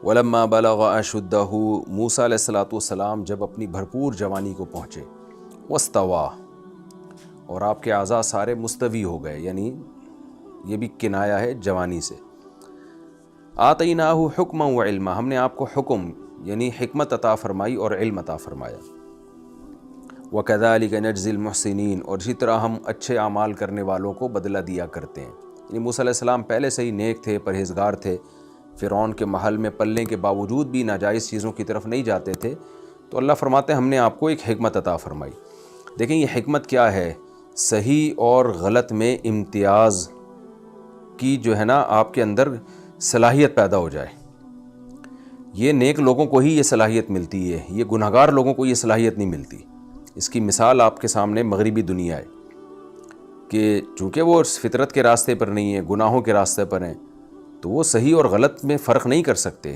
ولما بلغ اشدہ، موسیٰ علیہ الصلوۃ والسلام جب اپنی بھرپور جوانی کو پہنچے، واستویٰ، اور آپ کے اعضاء سارے مستوی ہو گئے، یعنی یہ بھی کنایا ہے جوانی سے۔ آتیناہ حکما و علما، ہم نے آپ کو حکم یعنی حکمت عطا فرمائی اور علم عطا فرمایا۔ وَكَذَلِكَ نَجْزِي الْمُحْسِنِينَ، اور اسی طرح ہم اچھے اعمال کرنے والوں کو بدلہ دیا کرتے ہیں۔ یعنی موسیٰ علیہ السلام پہلے سے ہی نیک تھے، پرہیزگار تھے، فرعون کے محل میں پلنے کے باوجود بھی ناجائز چیزوں کی طرف نہیں جاتے تھے، تو اللہ فرماتے ہیں ہم نے آپ کو ایک حکمت عطا فرمائی۔ دیکھیں یہ حکمت کیا ہے؟ صحیح اور غلط میں امتیاز کی جو ہے نا آپ کے اندر صلاحیت پیدا ہو جائے۔ یہ نیک لوگوں کو ہی یہ صلاحیت ملتی ہے، یہ گناہگار لوگوں کو یہ صلاحیت نہیں ملتی۔ اس کی مثال آپ کے سامنے مغربی دنیا ہے کہ چونکہ وہ فطرت کے راستے پر نہیں ہیں، گناہوں کے راستے پر ہیں، تو وہ صحیح اور غلط میں فرق نہیں کر سکتے۔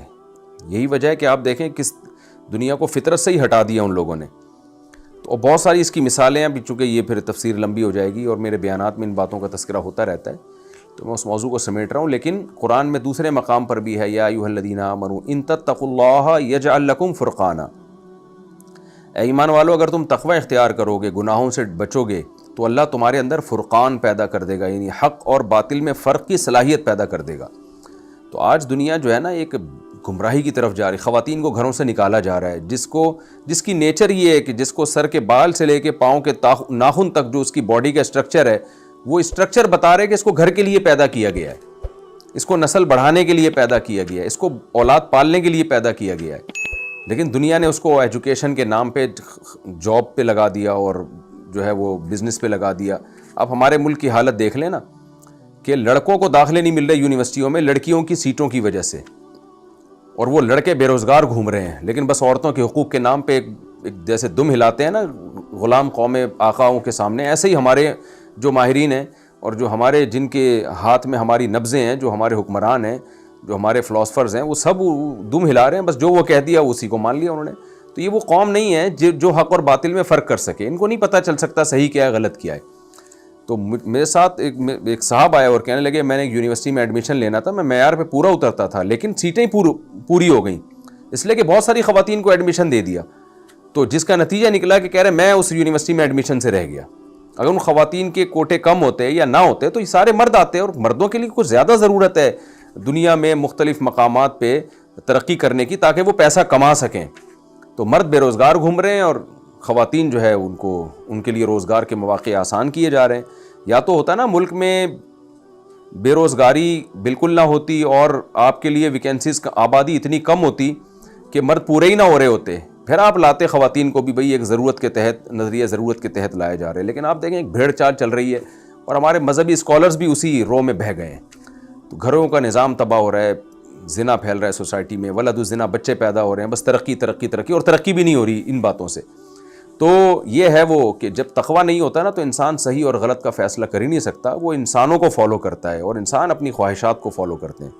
یہی وجہ ہے کہ آپ دیکھیں کس دنیا کو فطرت سے ہی ہٹا دیا ان لوگوں نے۔ تو بہت ساری اس کی مثالیں ہیں، ابھی چونکہ یہ پھر تفسیر لمبی ہو جائے گی اور میرے بیانات میں ان باتوں کا تذکرہ ہوتا رہتا ہے، تو میں اس موضوع کو سمیٹ رہا ہوں۔ لیکن قرآن میں دوسرے مقام پر بھی ہے، یا ایھا الذین آمنوا ان تتقوا اللہ یجعل لکم فرقانا، اے ایمان والو اگر تم تقوی اختیار کرو گے، گناہوں سے بچو گے، تو اللہ تمہارے اندر فرقان پیدا کر دے گا، یعنی حق اور باطل میں فرق کی صلاحیت پیدا کر دے گا۔ تو آج دنیا جو ہے نا ایک گمراہی کی طرف جا رہی، خواتین کو گھروں سے نکالا جا رہا ہے، جس کی نیچر یہ ہے کہ جس کو سر کے بال سے لے کے پاؤں کے ناخن تک جو اس کی باڈی کا اسٹرکچر ہے، وہ اسٹرکچر بتا رہے کہ اس کو گھر کے لیے پیدا کیا گیا ہے، اس کو نسل بڑھانے کے لیے پیدا کیا گیا ہے، اس کو اولاد پالنے کے لیے پیدا کیا گیا ہے۔ لیکن دنیا نے اس کو ایجوکیشن کے نام پہ جاب پہ لگا دیا اور جو ہے وہ بزنس پہ لگا دیا۔ اب ہمارے ملک کی حالت دیکھ لیں نا کہ لڑکوں کو داخلے نہیں مل رہے یونیورسٹیوں میں لڑکیوں کی سیٹوں کی وجہ سے، اور وہ لڑکے بے روزگار گھوم رہے ہیں، لیکن بس عورتوں کے حقوق کے نام پہ ایک جیسے دم ہلاتے ہیں نا غلام قوم آقاؤں کے سامنے، ایسے ہی ہمارے جو ماہرین ہیں اور جو ہمارے جن کے ہاتھ میں ہماری نبضیں ہیں، جو ہمارے حکمران ہیں، جو ہمارے فلاسفرز ہیں، وہ سب دم ہلا رہے ہیں، بس جو وہ کہہ دیا اسی کو مان لیا انہوں نے۔ تو یہ وہ قوم نہیں ہے جو حق اور باطل میں فرق کر سکے، ان کو نہیں پتہ چل سکتا صحیح کیا ہے غلط کیا ہے۔ تو میرے ساتھ ایک صاحب آئے اور کہنے لگے میں نے ایک یونیورسٹی میں ایڈمیشن لینا تھا، میں معیار پہ پورا اترتا تھا لیکن سیٹیں پوری ہو گئیں، اس لیے کہ بہت ساری خواتین کو ایڈمیشن دے دیا، تو جس کا نتیجہ نکلا کہ کہہ رہے میں اس یونیورسٹی میں ایڈمیشن سے رہ گیا۔ اگر ان خواتین کے کوٹے کم ہوتے یا نہ ہوتے تو یہ سارے مرد آتے، اور مردوں کے لیے کچھ زیادہ ضرورت ہے دنیا میں مختلف مقامات پہ ترقی کرنے کی تاکہ وہ پیسہ کما سکیں۔ تو مرد بے روزگار گھوم رہے ہیں اور خواتین جو ہے ان کے لیے روزگار کے مواقع آسان کیے جا رہے ہیں۔ یا تو ہوتا نا ملک میں بے روزگاری بالکل نہ ہوتی اور آپ کے لیے ویکینسیز کا آبادی اتنی کم ہوتی کہ مرد پورے ہی نہ ہو رہے ہوتے، پھر آپ لاتے خواتین کو بھی، بھئی ایک ضرورت کے تحت، نظریہ ضرورت کے تحت لائے جا رہے ہیں۔ لیکن آپ دیکھیں ایک بھیڑ چال چل رہی ہے اور ہمارے مذہبی اسکالرز بھی اسی رو میں بہہ گئے ہیں۔ تو گھروں کا نظام تباہ ہو رہا ہے، زنا پھیل رہا ہے سوسائٹی میں، ولد الزنا، بچے پیدا ہو رہے ہیں، بس ترقی ترقی ترقی، اور ترقی بھی نہیں ہو رہی ان باتوں سے۔ تو یہ ہے وہ کہ جب تقویٰ نہیں ہوتا نا تو انسان صحیح اور غلط کا فیصلہ کر ہی نہیں سکتا، وہ انسانوں کو فالو کرتا ہے اور انسان اپنی خواہشات کو فالو کرتے ہیں۔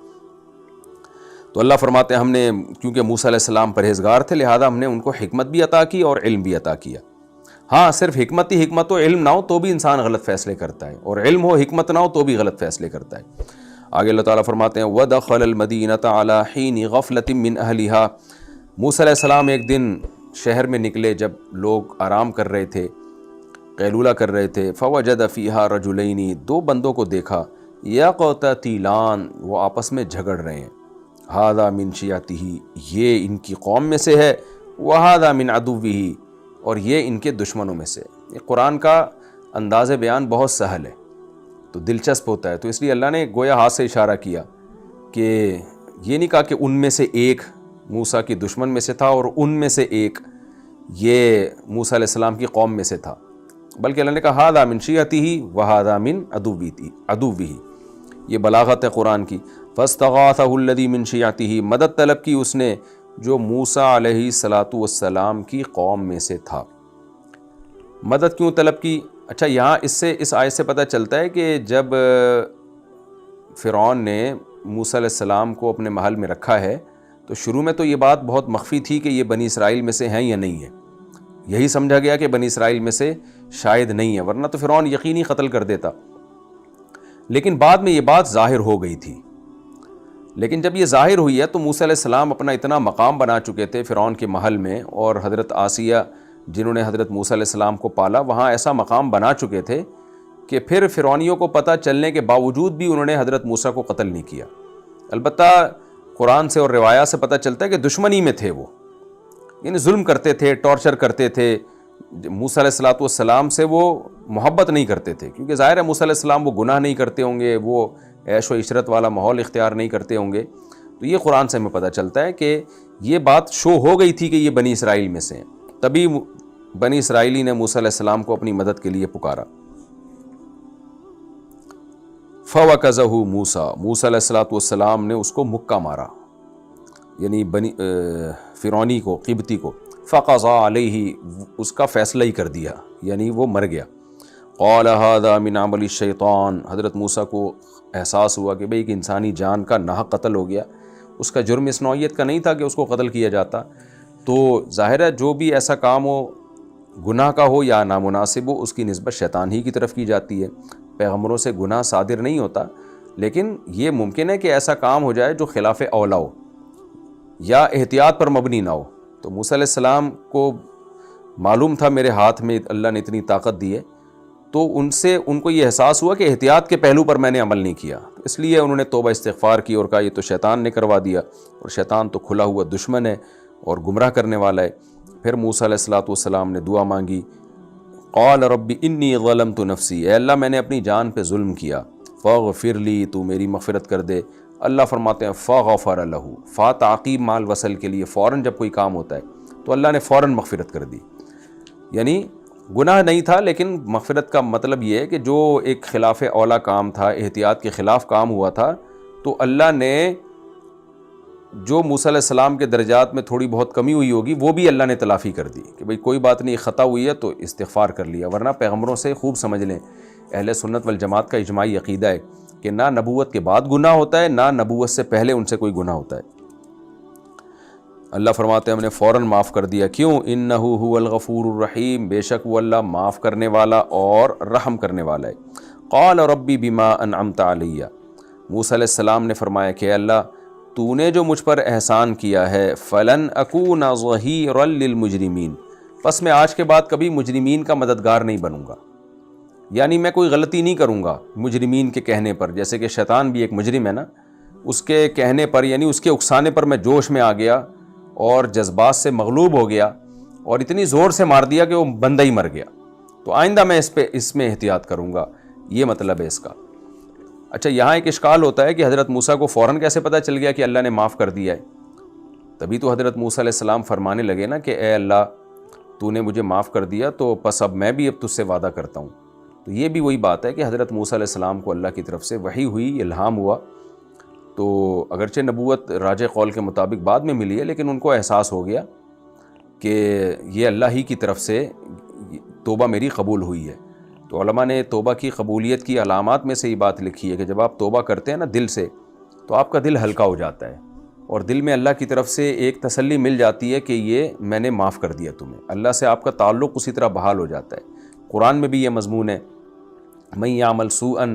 تو اللہ فرماتے ہیں ہم نے کیونکہ موسیٰ علیہ السلام پرہیزگار تھے لہذا ہم نے ان کو حکمت بھی عطا کی اور علم بھی عطا کیا۔ ہاں صرف حکمت و علم نہ ہو تو بھی انسان غلط فیصلے کرتا ہے، اور علم ہو حکمت نہ ہو تو بھی غلط فیصلے کرتا ہے۔ آگے اللہ تعالیٰ فرماتے ہیں وَدَخَلَ الْمَدِينَةَ عَلَى حِينِ غَفْلَةٍ مِّنْ أَهْلِهَا، موسیٰ علیہ السلام ایک دن شہر میں نکلے جب لوگ آرام کر رہے تھے، قیلولہ کر رہے تھے، فَوَجَدَ فِيهَا رَجُلَيْنِ، دو بندوں کو دیکھا، يَقْتَتِلَانِ، وہ آپس میں جھگڑ رہے ہیں، هَذَا مِنْ شِيَعَتِهِ، یہ ان کی قوم میں سے ہے، وَهَذَا مِنْ عَدُوِّهِ، اور یہ ان کے دشمنوں میں سے۔ یہ قرآن کا انداز بیان بہت سہل ہے تو دلچسپ ہوتا ہے، تو اس لیے اللہ نے گویا ہاتھ سے اشارہ کیا کہ یہ نہیں کہا کہ ان میں سے ایک موسیٰ کی دشمن میں سے تھا اور ان میں سے ایک یہ موسیٰ علیہ السلام کی قوم میں سے تھا، بلکہ اللہ نے کہا ھذا من شیعتہ وھذا من عدوہ۔ یہ بلاغت ہے قرآن کی۔ فاستغاثہ الذی من شیعتہ، مدد طلب کی اس نے جو موسیٰ علیہ السلام کی قوم میں سے تھا۔ مدد کیوں طلب کی؟ اچھا یہاں اس آیت سے پتہ چلتا ہے کہ جب فرعون نے موسیٰ علیہ السلام کو اپنے محل میں رکھا ہے تو شروع میں تو یہ بات بہت مخفی تھی کہ یہ بنی اسرائیل میں سے ہیں یا نہیں ہیں، یہی سمجھا گیا کہ بنی اسرائیل میں سے شاید نہیں ہے، ورنہ تو فرعون یقینی قتل کر دیتا۔ لیکن بعد میں یہ بات ظاہر ہو گئی تھی، لیکن جب یہ ظاہر ہوئی ہے تو موسیٰ علیہ السلام اپنا اتنا مقام بنا چکے تھے فرعون کے محل میں، اور حضرت آسیہ جنہوں نے حضرت موسیٰ علیہ السلام کو پالا وہاں ایسا مقام بنا چکے تھے کہ پھر فرعونیوں کو پتہ چلنے کے باوجود بھی انہوں نے حضرت موسیٰ کو قتل نہیں کیا۔ البتہ قرآن سے اور روایات سے پتہ چلتا ہے کہ دشمنی میں تھے وہ، یعنی ظلم کرتے تھے، ٹارچر کرتے تھے۔ موسیٰ علیہ السلام سے وہ محبت نہیں کرتے تھے، کیونکہ ظاہر ہے موسیٰ علیہ السلام وہ گناہ نہیں کرتے ہوں گے، وہ عیش و عشرت والا ماحول اختیار نہیں کرتے ہوں گے۔ تو یہ قرآن سے ہمیں پتہ چلتا ہے کہ یہ بات شو ہو گئی تھی کہ یہ بنی اسرائیل میں سے ہیں، تبھی بنی اسرائیلی نے موسیٰ علیہ السلام کو اپنی مدد کے لیے پکارا۔ فَوَكَزَهُ موسیٰ علیہ السلام نے اس کو مکہ مارا، یعنی فرعونی کو، قبطی کو۔ فَقَضَى عَلَيْهِ اس کا فیصلہ ہی کر دیا، یعنی وہ مر گیا۔ قَالَ هَذَا مِنْ عَمَلِ الشَّيْطَانِ حضرت موسیٰ کو احساس ہوا کہ بھئی ایک انسانی جان کا ناحق قتل ہو گیا، اس کا جرم اس نوعیت کا نہیں تھا کہ اس کو قتل کیا جاتا۔ تو ظاہر ہے جو بھی ایسا کام ہو، گناہ کا ہو یا نامناسب ہو، اس کی نسبت شیطان ہی کی طرف کی جاتی ہے۔ پیغمبروں سے گناہ صادر نہیں ہوتا، لیکن یہ ممکن ہے کہ ایسا کام ہو جائے جو خلاف اولا ہو یا احتیاط پر مبنی نہ ہو۔ تو موسیٰ علیہ السلام کو معلوم تھا میرے ہاتھ میں اللہ نے اتنی طاقت دی ہے، تو ان کو یہ احساس ہوا کہ احتیاط کے پہلو پر میں نے عمل نہیں کیا، تو اس لیے انہوں نے توبہ استغفار کی اور کہا یہ تو شیطان نے کروا دیا، اور شیطان تو کھلا ہوا دشمن ہے اور گمراہ کرنے والا ہے۔ پھر موسیٰ علیہ السلام نے دعا مانگی، قال رب انی ظلمت نفسی، اے اللہ میں نے اپنی جان پہ ظلم کیا، فاغفر لی، تو میری مغفرت کر دے۔ اللہ فرماتے ہیں فغفر لہ، فا تعقیب مال وصل کے لیے، فوراً جب کوئی کام ہوتا ہے تو اللہ نے فوراً مغفرت کر دی، یعنی گناہ نہیں تھا، لیکن مغفرت کا مطلب یہ ہے کہ جو ایک خلاف اولا کام تھا، احتیاط کے خلاف کام ہوا تھا، تو اللہ نے جو موسیٰ علیہ السلام کے درجات میں تھوڑی بہت کمی ہوئی ہوگی وہ بھی اللہ نے تلافی کر دی کہ بھئی کوئی بات نہیں، خطا ہوئی ہے تو استغفار کر لیا۔ ورنہ پیغمبروں سے خوب سمجھ لیں، اہل سنت والجماعت کا اجماعی عقیدہ ہے کہ نہ نبوت کے بعد گناہ ہوتا ہے، نہ نبوت سے پہلے ان سے کوئی گناہ ہوتا ہے۔ اللہ فرماتے ہیں ہم نے فوراً معاف کر دیا، کیوں؟ انہ هو الغفور الرحیم، بے شک وہ اللہ معاف کرنے والا اور رحم کرنے والا ہے۔ قال ربی بما انعمت علی، موسیٰ علیہ السلام نے فرمایا کہ اے اللہ تو نے جو مجھ پر احسان کیا ہے، فلن اکون ظہیرا للمجرمین، پس میں آج کے بعد کبھی مجرمین کا مددگار نہیں بنوں گا، یعنی میں کوئی غلطی نہیں کروں گا مجرمین کے کہنے پر۔ جیسے کہ شیطان بھی ایک مجرم ہے نا، اس کے کہنے پر یعنی اس کے اکسانے پر میں جوش میں آ گیا اور جذبات سے مغلوب ہو گیا اور اتنی زور سے مار دیا کہ وہ بندہ ہی مر گیا، تو آئندہ میں اس میں احتیاط کروں گا، یہ مطلب ہے اس کا۔ اچھا، یہاں ایک اشکال ہوتا ہے کہ حضرت موسیٰ کو فوراً کیسے پتہ چل گیا کہ اللہ نے معاف کر دیا ہے؟ تبھی تو حضرت موسیٰ علیہ السلام فرمانے لگے نا کہ اے اللہ تو نے مجھے معاف کر دیا، تو پس اب میں بھی اب تجھ سے وعدہ کرتا ہوں۔ تو یہ بھی وہی بات ہے کہ حضرت موسیٰ علیہ السلام کو اللہ کی طرف سے وحی ہوئی، الہام ہوا، تو اگرچہ نبوت راجح قول کے مطابق بعد میں ملی ہے، لیکن ان کو احساس ہو گیا کہ یہ اللہ ہی کی طرف سے توبہ میری قبول ہوئی ہے۔ تو علماء نے توبہ کی قبولیت کی علامات میں سے یہ بات لکھی ہے کہ جب آپ توبہ کرتے ہیں نا دل سے، تو آپ کا دل ہلکا ہو جاتا ہے اور دل میں اللہ کی طرف سے ایک تسلی مل جاتی ہے کہ یہ میں نے معاف کر دیا تمہیں، اللہ سے آپ کا تعلق اسی طرح بحال ہو جاتا ہے۔ قرآن میں بھی یہ مضمون ہے، من یعمل سوءا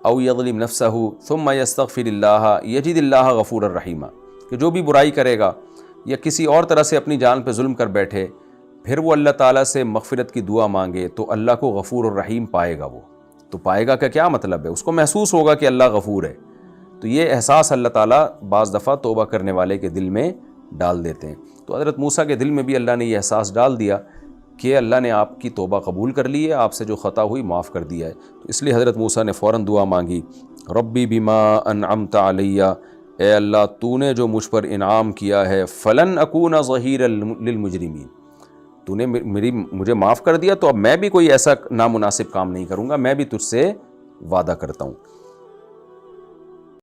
او یظلم نفسہ ثم یستغفر اللہ یجد اللہ غفور الرحیم، کہ جو بھی برائی کرے گا یا کسی اور طرح سے اپنی جان پہ ظلم کر بیٹھے، پھر وہ اللہ تعالیٰ سے مغفرت کی دعا مانگے تو اللہ کو غفور الرحیم پائے گا۔ وہ تو پائے گا کا کیا مطلب ہے؟ اس کو محسوس ہوگا کہ اللہ غفور ہے، تو یہ احساس اللہ تعالیٰ بعض دفعہ توبہ کرنے والے کے دل میں ڈال دیتے ہیں۔ تو حضرت موسیٰ کے دل میں بھی اللہ نے یہ احساس ڈال دیا کہ اللہ نے آپ کی توبہ قبول کر لی ہے، آپ سے جو خطا ہوئی معاف کر دیا ہے۔ تو اس لیے حضرت موسیٰ نے فوراً دعا مانگی، ربی بما انعمت علی، اے اللہ تو نے جو مجھ پر انعام کیا ہے، فلن اکون ظہیرا للمجرمین، تو نے مجھے معاف کر دیا، تو اب میں بھی کوئی ایسا نامناسب کام نہیں کروں گا، میں بھی تجھ سے وعدہ کرتا ہوں۔